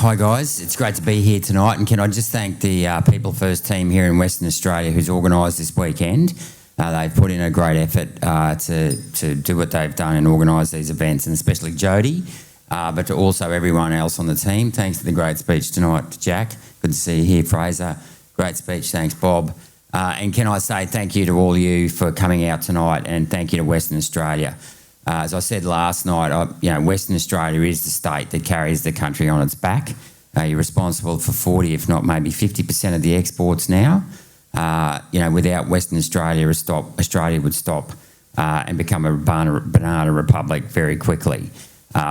Hi guys, it's great to be here tonight, and can I just thank the People First team here in Western Australia who's organised this weekend. They've put in a great effort to do what they've done and organise these events, and especially Jody, but to also everyone else on the team. Thanks for the great speech tonight to Jack. Good to see you here, Fraser. Great speech, thanks Bob. And can I say thank you to all you for coming out tonight, and thank you to Western Australia. As I said last night, Western Australia is the state that carries the country on its back. You're responsible for 40, if not maybe 50% of the exports now. Without Western Australia, Australia would stop and become a banana republic very quickly.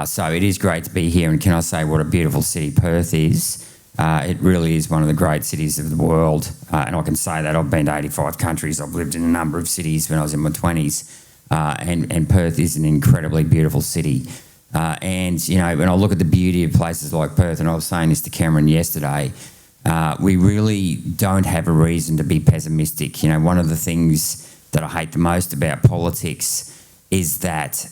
So it is great to be here, and can I say what a beautiful city Perth is. It really is one of the great cities of the world, and I can say that. I've been to 85 countries. I've lived in a number of cities when I was in my 20s. And Perth is an incredibly beautiful city. When I look at the beauty of places like Perth, and I was saying this to Cameron yesterday, we really don't have a reason to be pessimistic. One of the things that I hate the most about politics is that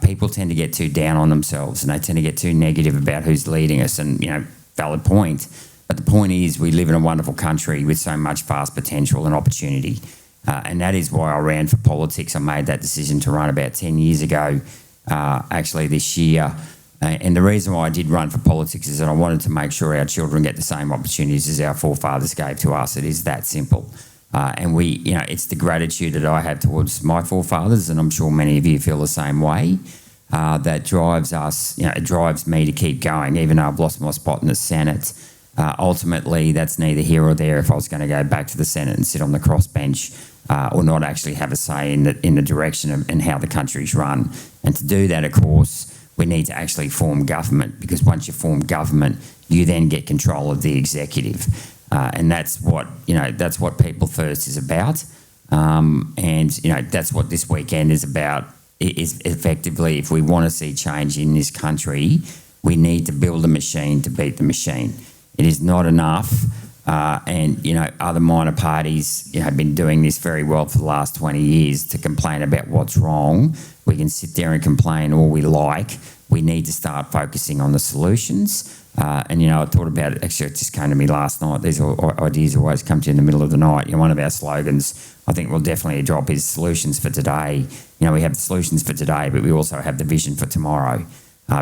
people tend to get too down on themselves, and they tend to get too negative about who's leading us, and, valid point. But the point is, we live in a wonderful country with so much vast potential and opportunity. And that is why I ran for politics. I made that decision to run about 10 years ago, actually this year. And the reason why I did run for politics is that I wanted to make sure our children get the same opportunities as our forefathers gave to us. It is that simple. It's the gratitude that I have towards my forefathers, and I'm sure many of you feel the same way, that drives us, it drives me to keep going, even though I've lost my spot in the Senate. Ultimately, that's neither here or there if I was going to go back to the Senate and sit on the crossbench or not actually have a say in the direction of and how the country's run. And to do that, of course, we need to actually form government, because once you form government, you then get control of the executive. And that's what People First is about. That's what this weekend is about, is effectively, if we want to see change in this country, we need to build a machine to beat the machine. It is not enough, other minor parties have been doing this very well for the last 20 years to complain about what's wrong. We can sit there and complain all we like. We need to start focusing on the solutions. I thought about it, actually it just came to me last night. These ideas always come to you in the middle of the night. One of our slogans, I think we'll definitely drop, is solutions for today. We have the solutions for today, but we also have the vision for tomorrow.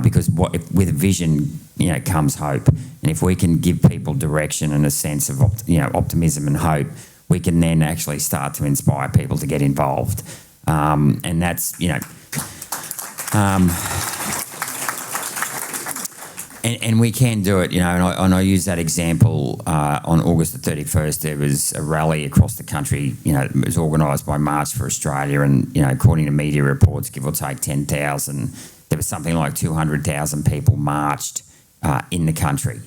Because with vision, comes hope. And if we can give people direction and a sense of optimism and hope, we can then actually start to inspire people to get involved. And that's, and we can do it, and I use that example. On August the 31st, there was a rally across the country, it was organised by March for Australia, and, according to media reports, give or take 10,000, there was something like 200,000 people marched in the country.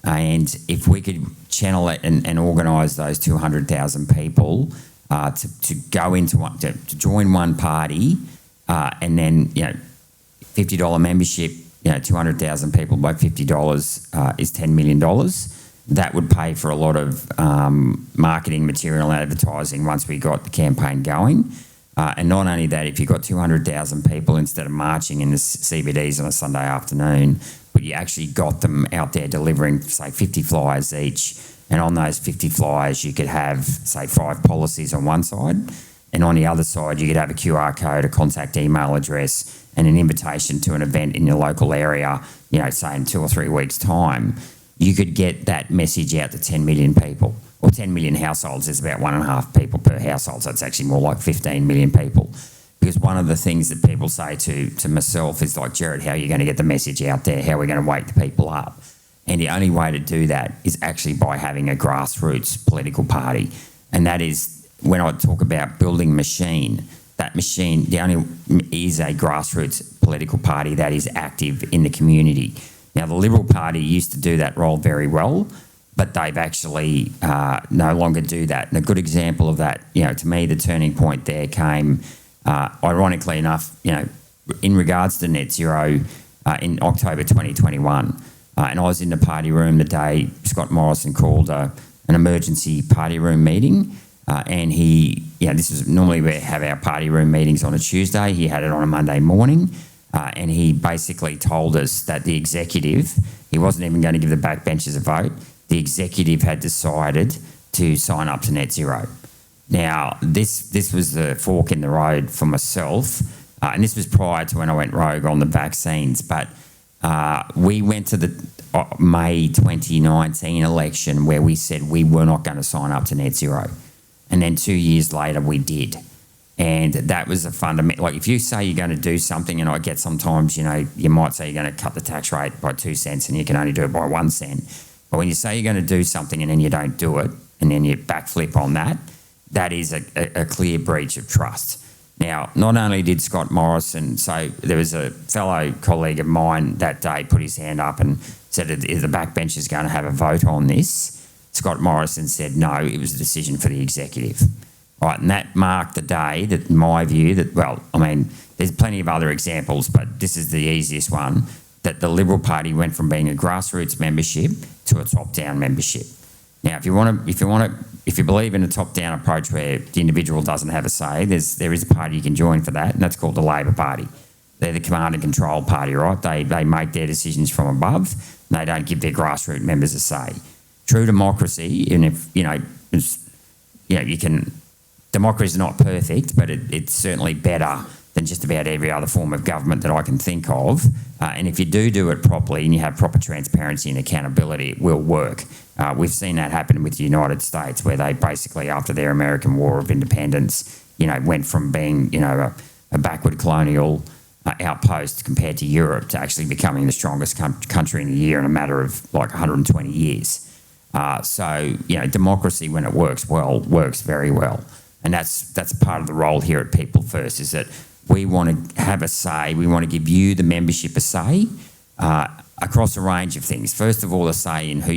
And if we could channel it and organise those 200,000 people to go into one, to join one party, and then, $50 membership, 200,000 people by $50 is $10 million. That would pay for a lot of marketing material and advertising once we got the campaign going. And not only that, if you got 200,000 people instead of marching in the CBDs on a Sunday afternoon, but you actually got them out there delivering, say, 50 flyers each, and on those 50 flyers you could have, say, 5 policies on one side, and on the other side you could have a QR code, a contact email address, and an invitation to an event in your local area, say in 2 or 3 weeks' time. You could get that message out to 10 million people. Or 10 million households is about 1.5 people per household, so it's actually more like 15 million people. Because one of the things that people say to myself is like, Gerard, how are you going to get the message out there? How are we going to wake the people up? And the only way to do that is actually by having a grassroots political party. And that is, when I talk about building machine, that machine, the only is a grassroots political party that is active in the community. Now, the Liberal Party used to do that role very well, but they've actually no longer do that. And a good example of that, to me, the turning point there came, ironically enough, in regards to net zero in October 2021. And I was in the party room the day Scott Morrison called an emergency party room meeting. And this is normally we have our party room meetings on a Tuesday. He had it on a Monday morning. And he basically told us that the executive He wasn't even going to give the backbenchers a vote. The executive had decided to sign up to net zero. Now, this was the fork in the road for myself, and this was prior to when I went rogue on the vaccines, but we went to the May 2019 election where we said we were not going to sign up to net zero. And then 2 years later, we did. And that was a fundamental, like if you say you're going to do something, and I get sometimes, you might say you're going to cut the tax rate by 2 cents and you can only do it by 1 cent. But when you say you're going to do something and then you don't do it, and then you backflip on that, that is a clear breach of trust. Now, not only did Scott Morrison, so there was a fellow colleague of mine that day put his hand up and said, is the backbenchers going to have a vote on this? Scott Morrison said no, it was a decision for the executive. Right, and that marked the day that, in my view, that, well, I mean, there's plenty of other examples, but this is the easiest one, that the Liberal Party went from being a grassroots membership to a top-down membership. Now, if you believe in a top-down approach where the individual doesn't have a say, there is a party you can join for that, and that's called the Labor Party. They're the command and control party, right? They make their decisions from above, and they don't give their grassroots members a say. True democracy, and if you can. Democracy is not perfect, but it's certainly better than just about every other form of government that I can think of. And if you do it properly and you have proper transparency and accountability, it will work. We've seen that happen with the United States, where they basically, after their American War of Independence, went from being, a backward colonial outpost compared to Europe to actually becoming the strongest country in the year in a matter of like 120 years. So democracy, when it works well, works very well. And that's part of the role here at People First, is that we want to have a say. We want to give you, the membership, a say across a range of things. First of all, a say in who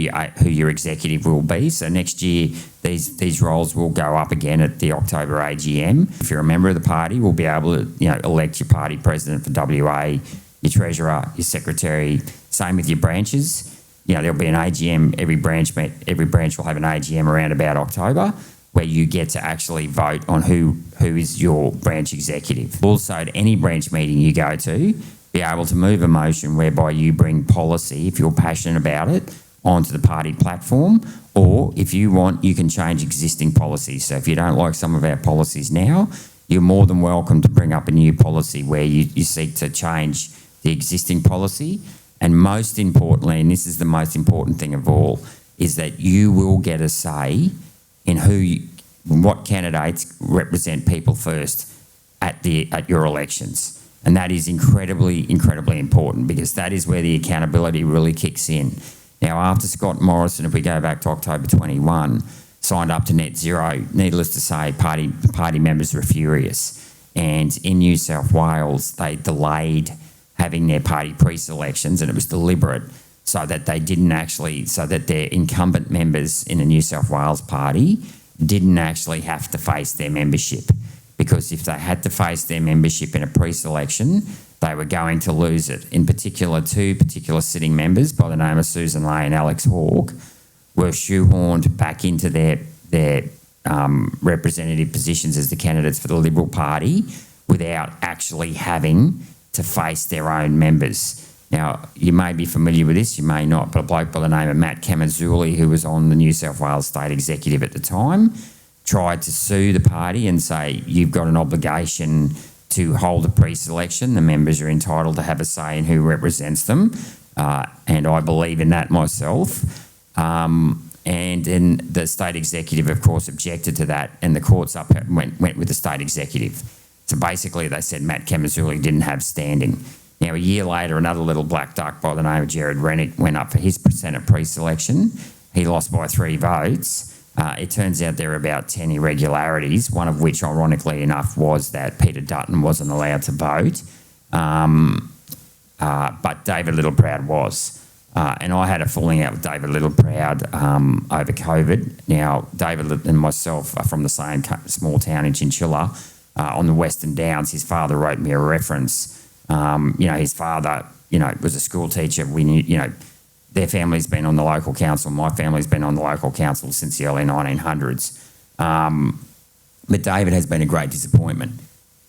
your executive will be. So next year, these roles will go up again at the October AGM. If you're a member of the party, we'll be able to elect your party president for WA, your treasurer, your secretary. Same with your branches. There'll be an AGM. Every branch will have an AGM around about October, where you get to actually vote on who is your branch executive. Also, at any branch meeting you go to, be able to move a motion whereby you bring policy, if you're passionate about it, onto the party platform, or if you want, you can change existing policies. So if you don't like some of our policies now, you're more than welcome to bring up a new policy where you seek to change the existing policy. And most importantly, and this is the most important thing of all, is that you will get a say in what candidates represent People First at your elections. And that is incredibly, incredibly important, because that is where the accountability really kicks in. Now, after Scott Morrison, if we go back to October 21, signed up to net zero, needless to say, party members were furious. And in New South Wales, they delayed having their party pre-selections, and it was deliberate, so that their incumbent members in the New South Wales Party didn't actually have to face their membership. Because if they had to face their membership in a pre-selection, they were going to lose it. In particular, two sitting members by the name of Susan Ley and Alex Hawke were shoehorned back into their representative positions as the candidates for the Liberal Party without actually having to face their own members. Now, you may be familiar with this, you may not, but a bloke by the name of Matt Camazzuli, who was on the New South Wales State Executive at the time, tried to sue the party and say, you've got an obligation to hold a pre-selection. The members are entitled to have a say in who represents them. And I believe in that myself. And then the State Executive, of course, objected to that, and the courts went with the State Executive. So basically they said Matt Camazzuli didn't have standing. Now, a year later, another little black duck by the name of Gerard Rennick went up for his Senate pre-selection. He lost by 3 votes. It turns out there were about 10 irregularities, one of which, ironically enough, was that Peter Dutton wasn't allowed to vote. But David Littleproud was. And I had a falling out with David Littleproud over COVID. Now, David and myself are from the same small town in Chinchilla on the Western Downs. His father wrote me a reference. His father, was a school teacher. We knew, their family's been on the local council. My family's been on the local council since the early 1900s. But David has been a great disappointment.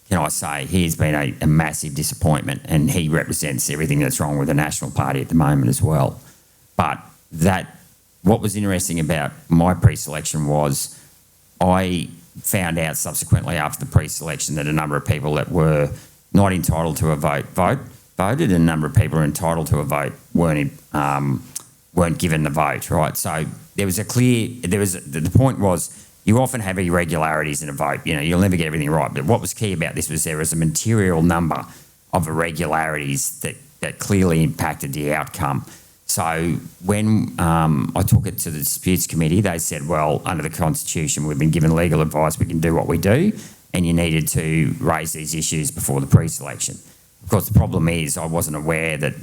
Can I say, he's been a massive disappointment, and he represents everything that's wrong with the National Party at the moment as well. But what was interesting about my pre-selection was I found out subsequently after the pre-selection that a number of people that were not entitled to a voted, and a number of people who were entitled to a vote weren't given the vote, right? So the point was you often have irregularities in a vote. You'll never get everything right. But what was key about this was there was a material number of irregularities that clearly impacted the outcome. So when I took it to the Disputes Committee, they said, well, under the Constitution, we've been given legal advice, we can do what we do, and you needed to raise these issues before the pre-selection. Of course, the problem is I wasn't aware that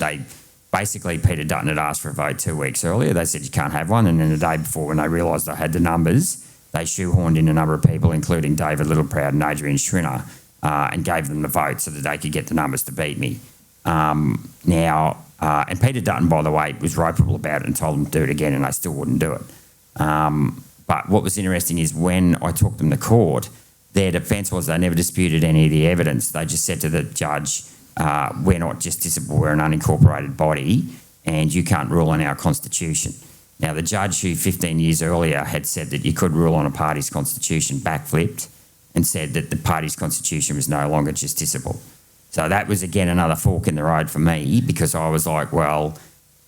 Peter Dutton had asked for a vote 2 weeks earlier. They said you can't have one, and then the day before, when they realised I had the numbers, they shoehorned in a number of people, including David Littleproud and Adrian Schrinner, and gave them the vote so that they could get the numbers to beat me. And Peter Dutton, by the way, was ropeable about it and told them to do it again, and they still wouldn't do it. But what was interesting is when I took them to court, their defence was they never disputed any of the evidence. They just said to the judge, we're not justiciable, we're an unincorporated body, and you can't rule on our constitution. Now, the judge who 15 years earlier had said that you could rule on a party's constitution backflipped and said that the party's constitution was no longer justiciable. So that was, again, another fork in the road for me, because I was like, well,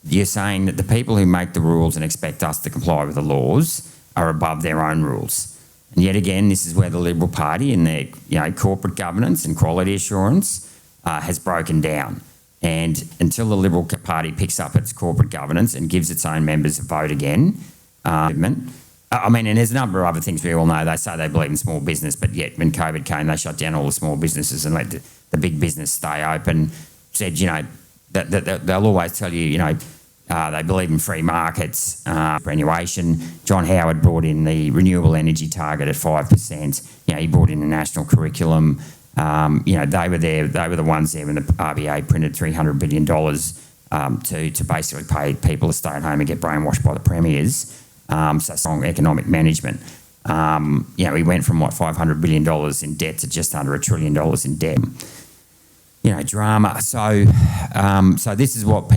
you're saying that the people who make the rules and expect us to comply with the laws are above their own rules. And yet again, this is where the Liberal Party and their corporate governance and quality assurance has broken down. And until the Liberal Party picks up its corporate governance and gives its own members a vote again, and there's a number of other things we all know. They say they believe in small business, but yet when COVID came, they shut down all the small businesses and let the big business stay open. Said, that they'll always tell you, they believe in free markets, superannuation. John Howard brought in the renewable energy target at 5%. He brought in the national curriculum. They were there. They were the ones there when the RBA printed $300 billion to basically pay people to stay at home and get brainwashed by the premiers. So strong economic management. We went from $500 billion in debt to just under $1 trillion in debt. Drama. So this is what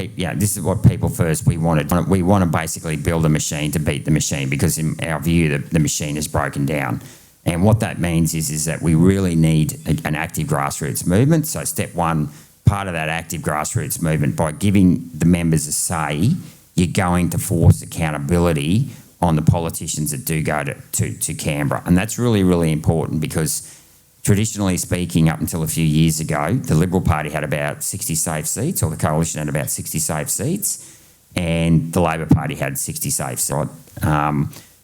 people first we wanted. We want to basically build a machine to beat the machine, because in our view, the machine is broken down. And what that means is that we really need an active grassroots movement. So step one, part of that active grassroots movement, by giving the members a say, you're going to force accountability on the politicians that do go to Canberra. And that's really, really important, because traditionally speaking, up until a few years ago, the Liberal Party had about 60 safe seats, or the Coalition had about 60 safe seats, and the Labor Party had 60 safe seats.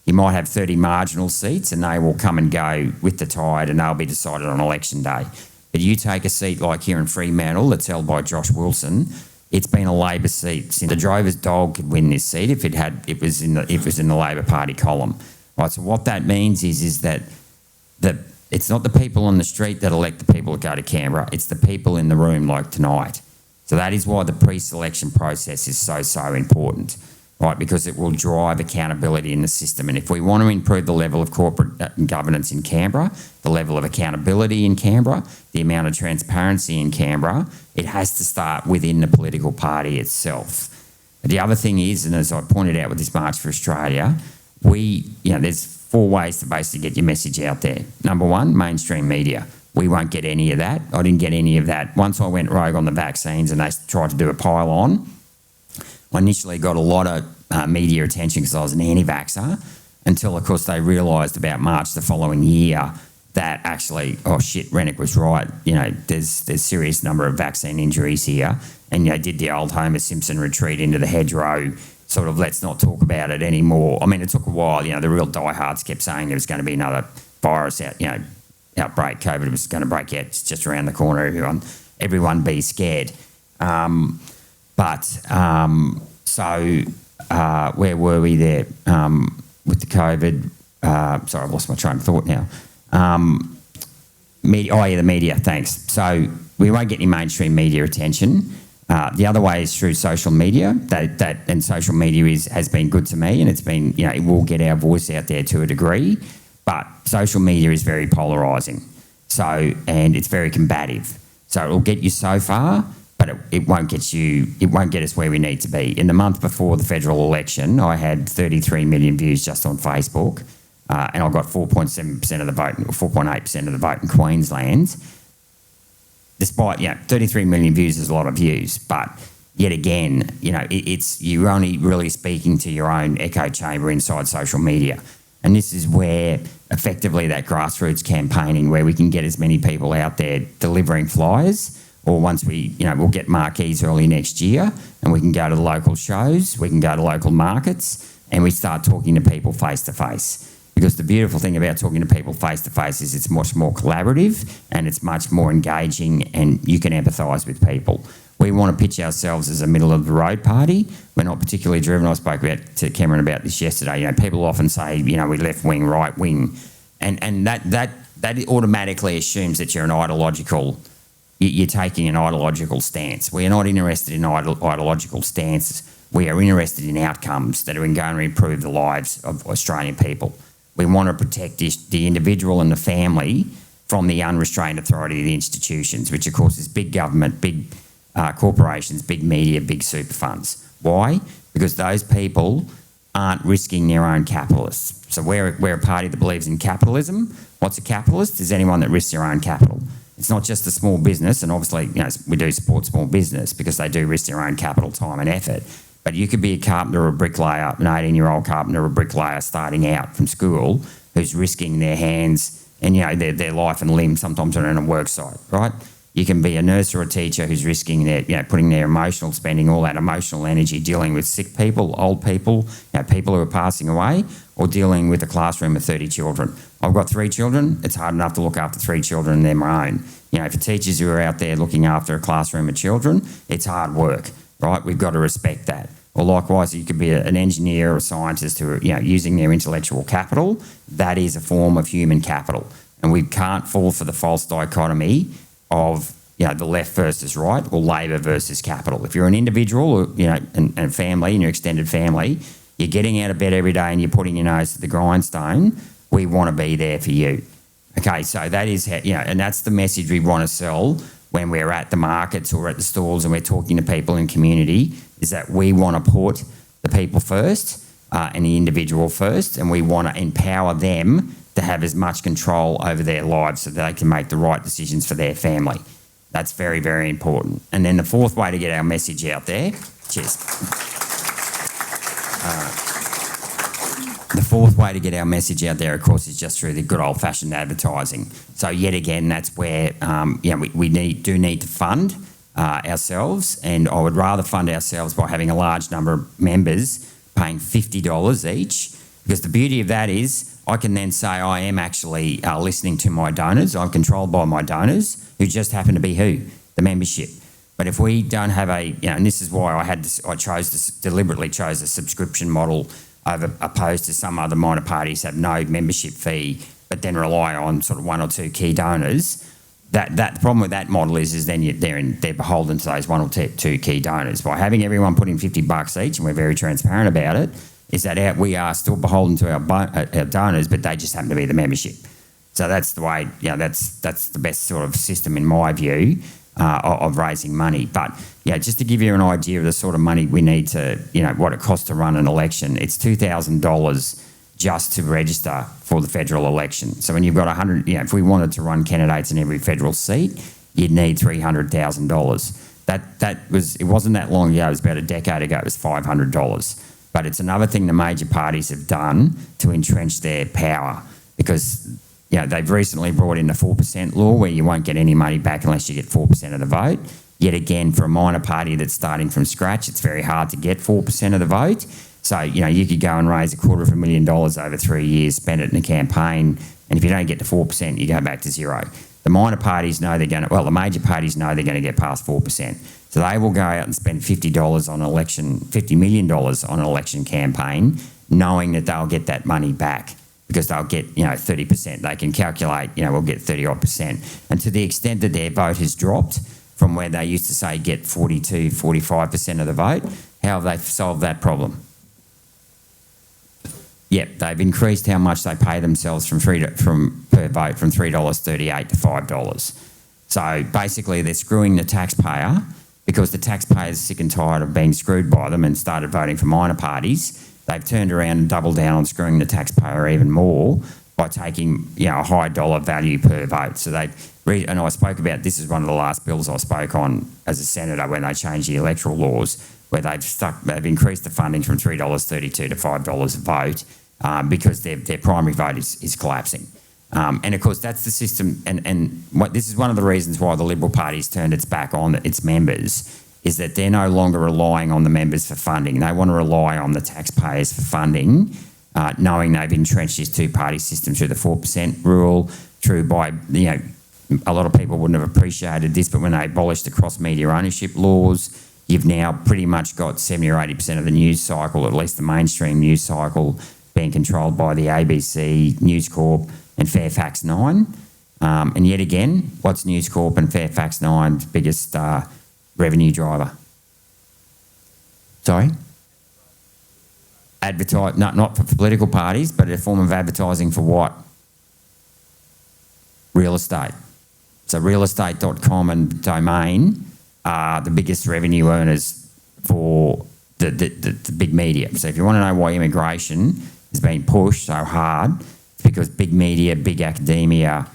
You might have 30 marginal seats, and they will come and go with the tide, and they'll be decided on election day. But you take a seat like here in Fremantle that's held by Josh Wilson, it's been a Labor seat since the drover's dog could win this seat if it was in the Labor Party column. Right, so what that means is that it's not the people on the street that elect the people that go to Canberra, it's the people in the room like tonight. So that is why the pre-selection process is so important, right? Because it will drive accountability in the system. And if we want to improve the level of corporate governance in Canberra, the level of accountability in Canberra, the amount of transparency in Canberra, it has to start within the political party itself. The other thing is, and as I pointed out with this March for Australia, there's 4 ways to basically get your message out there. Number one, mainstream media. We won't get any of that. I didn't get any of that. Once I went rogue on the vaccines and they tried to do a pile-on, I initially got a lot of media attention because I was an anti-vaxxer, until, of course, they realised about March the following year that actually, oh shit, Rennick was right. There's serious number of vaccine injuries here. And did the old Homer Simpson retreat into the hedgerow, sort of let's not talk about it anymore. I mean, it took a while. The real diehards kept saying there was going to be another virus outbreak. COVID was going to break out. It's just around the corner. Everyone be scared. Where were we there with the COVID? Sorry, I've lost my train of thought now. The media, thanks. So we won't get any mainstream media attention. The other way is through social media. And social media has been good to me, and it's been, it will get our voice out there to a degree. But social media is very polarising. And it's very combative. So it will get you so far, but it won't get us where we need to be. In the month before the federal election, I had 33 million views just on Facebook, and I got 4.7% of the vote, or 4.8% of the vote in Queensland. Despite, 33 million views is a lot of views, but yet again, you're only really speaking to your own echo chamber inside social media. And this is where effectively that grassroots campaigning, where we can get as many people out there delivering flyers, or once we'll get marquees early next year, and we can go to the local shows, we can go to local markets, and we start talking to people face to face. Because the beautiful thing about talking to people face to face is it's much more collaborative and it's much more engaging, and you can empathise with people. We want to pitch ourselves as a middle of the road party. We're not particularly driven. I spoke to Cameron about this yesterday. People often say, we left wing, right wing, and that automatically assumes that you're you're taking an ideological stance. We are not interested in ideological stances. We are interested in outcomes that are going to improve the lives of Australian people. We want to protect the individual and the family from the unrestrained authority of the institutions, which of course is big government, big corporations, big media, big super funds. Why? Because those people aren't risking their own capitalists. So we're a party that believes in capitalism. What's a capitalist? Is anyone that risks their own capital. It's not just a small business, and obviously we do support small business because they do risk their own capital, time and effort. But you could be a carpenter or a bricklayer, an 18-year-old carpenter or a bricklayer starting out from school who's risking their hands and their life and limb sometimes on a work site, right? You can be a nurse or a teacher who's risking their, putting their emotional, spending all that emotional energy dealing with sick people, old people, people who are passing away, or dealing with a classroom of 30 children. I've got 3 children. It's hard enough to look after 3 children, and they're my own. For teachers who are out there looking after a classroom of children, it's hard work, right? We've got to respect that. Or likewise, you could be an engineer or a scientist who are using their intellectual capital. That is a form of human capital. And we can't fall for the false dichotomy of the left versus right, or Labor versus capital. If you're an individual, and family, and your extended family, you're getting out of bed every day and you're putting your nose to the grindstone, we want to be there for you. Okay, so that is how, and that's the message we want to sell when we're at the markets or at the stalls and we're talking to people in community, is that we want to put the people first and the individual first, and we want to empower them to have as much control over their lives so that they can make the right decisions for their family. That's very, very important. And then the fourth way to get our message out there, cheers. The fourth way to get our message out there, of course, is just through the good old-fashioned advertising. So yet again, that's where we do need to fund ourselves, and I would rather fund ourselves by having a large number of members paying $50 each, because the beauty of that is I can then say I am actually listening to my donors. I'm controlled by my donors, who just happen to be who? The membership. But if we don't have and this is why deliberately chose a subscription model opposed to some other minor parties have no membership fee, but then rely on sort of 1 or 2 key donors. The problem with that model is then they're beholden to those 1 or 2 key donors. By having everyone put in $50 each, and we're very transparent about it, is that we are still beholden to our donors, but they just happen to be the membership. So that's the way, that's the best sort of system in my view of raising money. But just to give you an idea of the sort of money we need to, what it costs to run an election, it's $2,000 just to register for the federal election. So when you've got 100, if we wanted to run candidates in every federal seat, you'd need $300,000. It wasn't that long ago, it was about a decade ago, it was $500. But it's another thing the major parties have done to entrench their power, because they've recently brought in the 4% law where you won't get any money back unless you get 4% of the vote. Yet again, for a minor party that's starting from scratch, it's very hard to get 4% of the vote. So, you could go and raise $250,000 over 3 years, spend it in a campaign, and if you don't get to 4%, you go back to zero. The minor parties know the major parties know they're going to get past 4%. So they will go out and spend $50 million on an election campaign, knowing that they'll get that money back, because they'll get 30%. They can calculate we'll get 30-odd%. And to the extent that their vote has dropped from where they used to say get 45% of the vote, how have they solved that problem? Yep, they've increased how much they pay themselves per vote from $3.38 to $5. So basically, they're screwing the taxpayer because the taxpayers are sick and tired of being screwed by them and started voting for minor parties. They've turned around and doubled down on screwing the taxpayer even more by taking, a high dollar value per vote. So and I spoke about, this is one of the last bills I spoke on as a senator when they changed the electoral laws, where they've increased the funding from $3.32 to $5 a vote because their primary vote is collapsing. And of course, that's the system, and this is one of the reasons why the Liberal Party's turned its back on its members, is that they're no longer relying on the members for funding. They want to rely on the taxpayers for funding, knowing they've entrenched this two-party system through the 4% rule, a lot of people wouldn't have appreciated this, but when they abolished the cross-media ownership laws, you've now pretty much got 70 or 80% of the news cycle, at least the mainstream news cycle, being controlled by the ABC, News Corp and Fairfax 9. And yet again, what's News Corp and Fairfax 9's biggest revenue driver? Sorry? Not for political parties, but a form of advertising for what? Real estate. So realestate.com and Domain are the biggest revenue earners for the big media. So if you want to know why immigration is being pushed so hard, it's because big media, big academia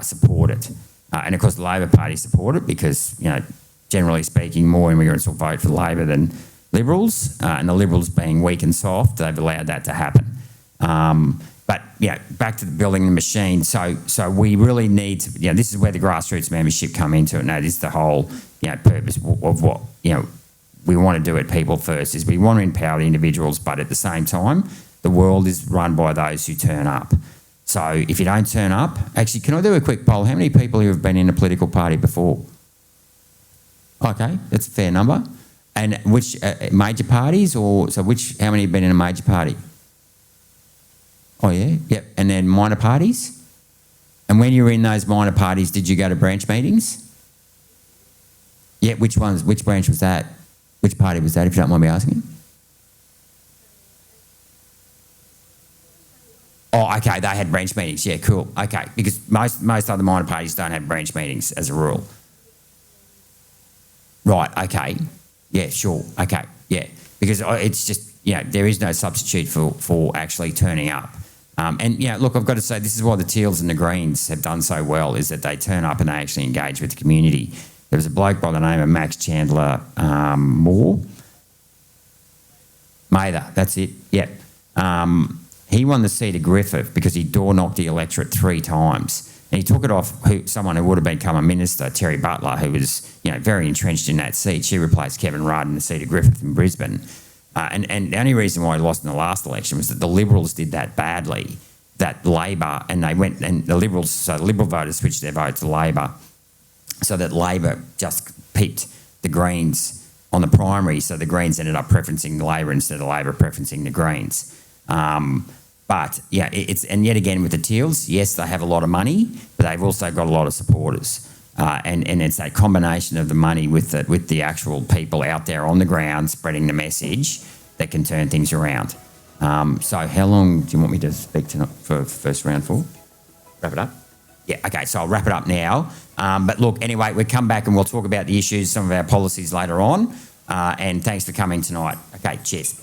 support it. And of course the Labor Party support it because, generally speaking, more immigrants will vote for Labor than Liberals. And the Liberals being weak and soft, they've allowed that to happen. But back to the building the machine. So we really need to, this is where the grassroots membership come into it. Now, this is the whole, purpose of what, we want to do at People First, is we want to empower the individuals, but at the same time, the world is run by those who turn up. So if you don't turn up, actually, can I do a quick poll? How many people here have been in a political party before? Okay, that's a fair number. And which major parties, how many have been in a major party? Oh, yeah? Yep. And then minor parties? And when you were in those minor parties, did you go to branch meetings? Yeah, which branch was that? Which party was that, if you don't mind me asking? Oh, okay, they had branch meetings. Yeah, cool. Okay, because most other minor parties don't have branch meetings as a rule. Right, okay. Yeah, sure. Okay, yeah. Because it's just, there is no substitute for actually turning up. Look, I've got to say, this is why the Teals and the Greens have done so well, is that they turn up and they actually engage with the community. There was a bloke by the name of Max Chandler Mather, that's it, yep. He won the seat of Griffith because he door-knocked the electorate 3 times. And he took it off someone who would have become a minister, Terry Butler, who was very entrenched in that seat. She replaced Kevin Rudd in the seat of Griffith in Brisbane. And the only reason why he lost in the last election was that the Liberals did that badly, that Labor, and they went, and the Liberal voters switched their vote to Labor, so that Labor just peaked the Greens on the primary, so the Greens ended up preferencing the Labor instead of Labor preferencing the Greens. But and yet again with the Teals, yes, they have a lot of money, but they've also got a lot of supporters. And it's that combination of the money with the actual people out there on the ground spreading the message that can turn things around. So how long do you want me to speak tonight for first round for? Wrap it up? Yeah, okay, so I'll wrap it up now. But look, anyway, we'll come back and we'll talk about the issues, some of our policies later on. And thanks for coming tonight. Okay, cheers.